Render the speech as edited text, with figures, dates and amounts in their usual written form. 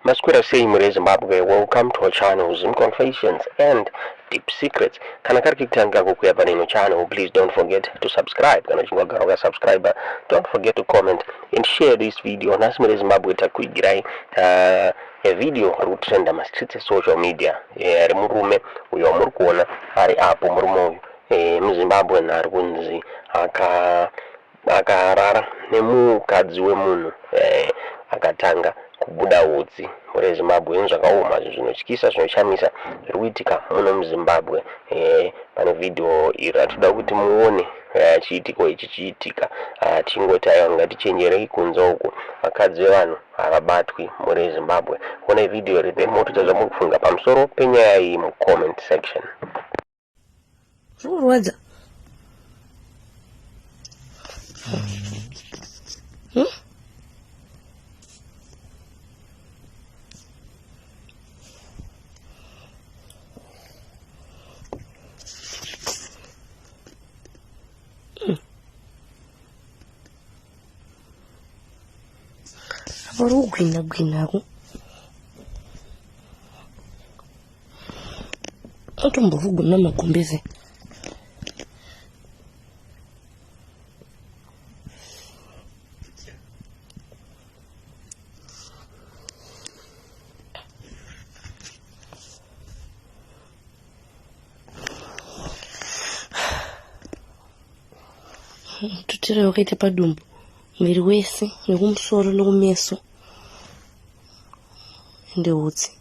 Masquera say Mure Zimbabwe, welcome to our channel, Zoom Confessions and Deep Secrets. Kana karikitanga kukuyapa nino channel, please don't forget to subscribe. Kana chingwagara subscriber, don't forget to comment and share this video. Nasi Mure Zimbabwe takuigirai a video rutrenda masitse social media. Murume Uyu Akarara ari apo Murume Muzimbabwe nari kunzi Akarara Nemukadzi Akatanga Kubuda Hutsi muri Zimbabwe zvakaoma zvinotyisa zvinochamisa zvikuitika muno muZimbabwe. Pane video iri atoda kuti muone chiitiko ichi chiitika, tingoti aiwa ngatichenjerei kunze uku vakadzi vevanhu havabatwi muri Zimbabwe. Ona video iri pemotodza zvamukufunga pamusoro penyaya iyi mucomment section. Zvikurwadza vari kugwinagwinako atombovuguna magombezi tutire wakaita padumbu muviri wese nekumusoro nekumeso ende hutsi.